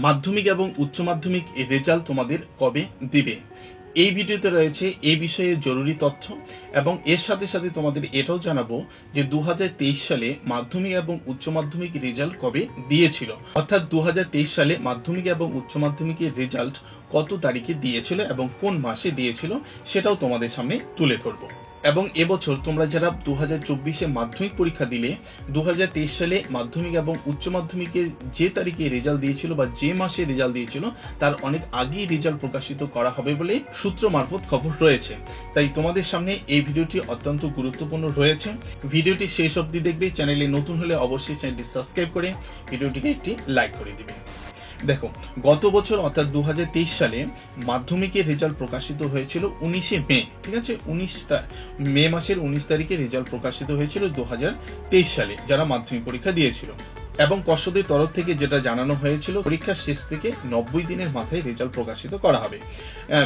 মাধ্যমিক এবং উচ্চ মাধ্যমিক রেজাল্ট তোমাদের কবে দিবে, এই ভিডিওতে রয়েছে এই বিষয়ে জরুরি তথ্য এবং এর সাথে সাথে তোমাদের এটাও জানাবো যে 2023 সালে মাধ্যমিক এবং উচ্চ মাধ্যমিক রেজাল্ট কবে দিয়েছিল, অর্থাৎ 2023 সালে মাধ্যমিক এবং উচ্চ মাধ্যমিকের রেজাল্ট কত তারিখে দিয়েছিল এবং কোন মাসে দিয়েছিল সেটাও তোমাদের সামনে তুলে ধরবো। এবং এবছর তোমরা যারা 2024-এ মাধ্যমিক পরীক্ষা দিলে 2023 সালে মাধ্যমিক এবং উচ্চ মাধ্যমিকের যে তারিখে রেজাল্ট দিয়েছিল বা যে মাসে রেজাল্ট দিয়েছিল তার অনেক আগেই রেজাল্ট প্রকাশিত করা হবে বলে সূত্র মারফত খবর রয়েছে। তাই তোমাদের সামনে এই ভিডিওটি অত্যন্ত গুরুত্বপূর্ণ রয়েছে। ভিডিওটি শেষ অবধি দেখবে। চ্যানেলে নতুন হলে অবশ্যই চ্যানেলটি সাবস্ক্রাইব করে ভিডিওটিকে একটি লাইক করে দিবে। দেখো, গত বছর অর্থাৎ 2023 সালে মাধ্যমিকের রেজাল্ট প্রকাশিত হয়েছিল 19শে মে, ঠিক আছে, মে মাসের 19 তারিখে রেজাল্ট প্রকাশিত হয়েছিল 2023 সালে যারা মাধ্যমিক পরীক্ষা দিয়েছিল। এবং পর্ষদের তরফ থেকে যেটা জানানো হয়েছিল পরীক্ষার শেষ থেকে 90 দিনের মাথায় রেজাল্ট প্রকাশিত করা হবে।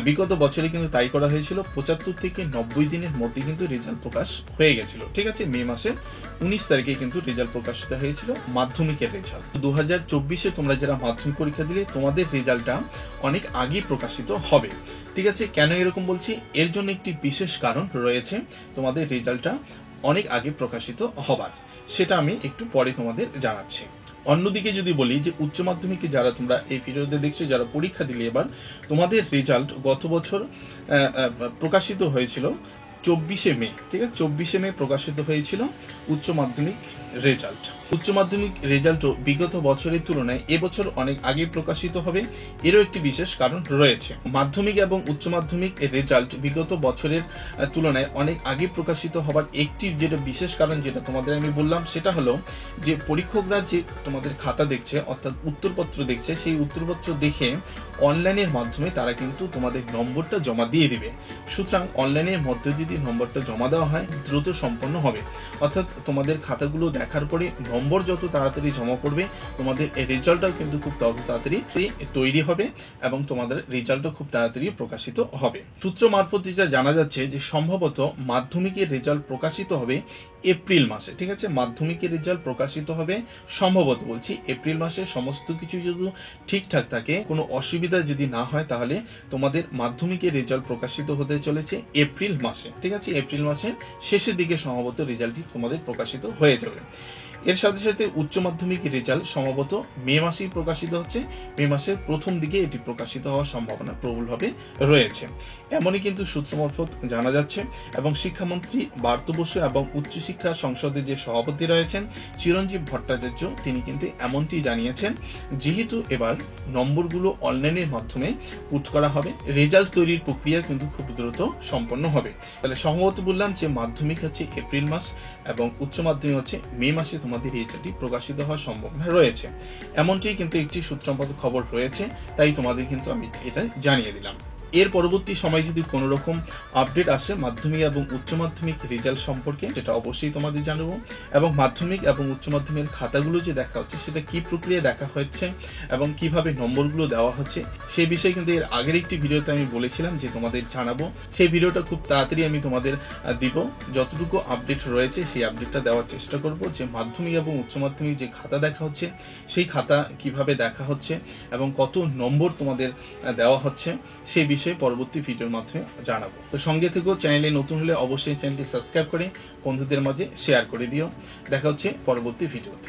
বিগত বছরে কিন্তু তাই করা হয়েছিল, 75 থেকে 90 দিনের মধ্যে কিন্তু রেজাল্ট প্রকাশ হয়ে গেছিল, ঠিক আছে। মে মাসের 19 তারিখে কিন্তু রেজাল্ট প্রকাশিত হয়েছিল মাধ্যমিকের রেজাল্ট। 2024-এ তোমরা যারা মাধ্যমিক পরীক্ষা দিলে তোমাদের রেজাল্টটা অনেক আগেই প্রকাশিত হবে, ঠিক আছে। কেন এরকম বলছি, এর জন্য একটি বিশেষ কারণ রয়েছে তোমাদের রেজাল্টটা অনেক আগে প্রকাশিত হবার, সেটা আমি একটু পরে তোমাদের জানাচ্ছি। অন্যদিকে যদি বলি যে উচ্চ মাধ্যমিকে যারা তোমরা এই ভিডিওতে দেখছো যারা পরীক্ষা দিলে এবার তোমাদের রেজাল্ট গত বছর প্রকাশিত হয়েছিল 24শে মে, ঠিক আছে। 24শে মে প্রকাশিত হয়েছিল উচ্চ মাধ্যমিক রেজাল্ট। উচ্চ মাধ্যমিক রেজাল্টও বিগত বছরের তুলনায় এবছর অনেক আগে প্রকাশিত হবে, এরও একটি বিশেষ কারণ রয়েছে। মাধ্যমিক এবং উচ্চ মাধ্যমিক রেজাল্ট বিগত বছরের তুলনায় অনেক আগে প্রকাশিত হবার একটি যেটা বিশেষ কারণ যেটা তোমাদের আমি বললাম সেটা হলো যে পরীক্ষকরা যে তোমাদের খাতা দেখছে অর্থাৎ উত্তরপত্র দেখছে, সেই উত্তরপত্র দেখে অনলাইনের মাধ্যমে তারা কিন্তু তোমাদের নম্বরটা জমা দিয়ে দিবে। সুতরাং অনলাইনের মধ্যে যদি নম্বরটা জমা দেওয়া হয় দ্রুত সম্পন্ন হবে, অর্থাৎ তোমাদের খাতাগুলো দেখার পরে নম্বর যত তাড়াতাড়ি জমা করবে তোমাদের রেজাল্টটাও কিন্তু খুব তাড়াতাড়ি তৈরি হবে এবং তোমাদের রেজাল্টও খুব তাড়াতাড়ি প্রকাশিত হবে। সূত্র মারফত যেটা জানা যাচ্ছে যে সম্ভবত মাধ্যমিকের রেজাল্ট প্রকাশিত হবে এপ্রিল মাসে, ঠিক আছে। মাধ্যমিকের রেজাল্ট প্রকাশিত হবে সম্ভবত, বলছি এপ্রিল মাসে। সমস্ত কিছু যদি ঠিকঠাক থাকে, কোনো অসুবিধা যদি না হয়, তাহলে তোমাদের মাধ্যমিকের রেজাল্ট প্রকাশিত হতে চলেছে এপ্রিল মাসে, ঠিক আছে। এপ্রিল মাসের শেষের দিকে সম্ভবত রেজাল্টটি তোমাদের প্রকাশিত হয়ে যাবে। এর সাথে সাথে উচ্চ মাধ্যমিক রেজাল্ট সম্ভবত মে মাসেই প্রকাশিত হচ্ছে, মে মাসের প্রথম দিকে এটি প্রকাশিত হওয়ার সম্ভাবনা প্রবলভাবে রয়েছে, এমনই কিন্তু সূত্র মারফত জানা যাচ্ছে। এবং শিক্ষামন্ত্রী পার্থ বসু এবং উচ্চশিক্ষা সংসদের যে সভাপতি রয়েছেন চিরঞ্জীব ভট্টাচার্য, তিনি কিন্তু এমনটি জানিয়েছেন যেহেতু এবার নম্বরগুলো অনলাইনের মাধ্যমে পুট করা হবে, রেজাল্ট তৈরির প্রক্রিয়া কিন্তু খুব দ্রুত সম্পন্ন হবে। তাহলে সম্ভবত বললাম যে মাধ্যমিক হচ্ছে এপ্রিল মাস এবং উচ্চ মাধ্যমিক হচ্ছে মে মাসে তোমাদের রেজাল্টটি প্রকাশিত হওয়ার সম্ভাবনা রয়েছে, এমনটি কিন্তু একটি সূত্রমত খবর রয়েছে। তাই তোমাদের কিন্তু আমি এটা জানিয়ে দিলাম। এর পরবর্তী সময় যদি কোনো রকম আপডেট আসে মাধ্যমিক এবং উচ্চ মাধ্যমিক রেজাল্ট সম্পর্কে, সেটা অবশ্যই তোমাদের জানাবো। এবং মাধ্যমিক এবং উচ্চ মাধ্যমিকের খাতাগুলো যে দেখা হচ্ছে সেটা কি প্রক্রিয়া দেখা হচ্ছে এবং কিভাবে নম্বরগুলো দেওয়া হচ্ছে সেই বিষয়ে কিন্তু এর আগের একটি ভিডিওতে আমি বলেছিলাম যে তোমাদের জানাবো। সেই ভিডিওটা খুব তাড়াতাড়ি আমি তোমাদের দিব। যতটুকু আপডেট রয়েছে সেই আপডেটটা দেওয়ার চেষ্টা করব, যে মাধ্যমিক এবং উচ্চ মাধ্যমিক যে খাতা দেখা হচ্ছে সেই খাতা কিভাবে দেখা হচ্ছে এবং কত নম্বর তোমাদের দেওয়া হচ্ছে সেই বিষয়ে পরবর্তী ভিডিওর মাধ্যমে জানাবো। তো সঙ্গে থেকেও, চ্যানেলে নতুন হলে অবশ্যই চ্যানেলটি সাবস্ক্রাইব করে বন্ধুদের মাঝে শেয়ার করে দিও। দেখা হচ্ছে পরবর্তী ভিডিওতে।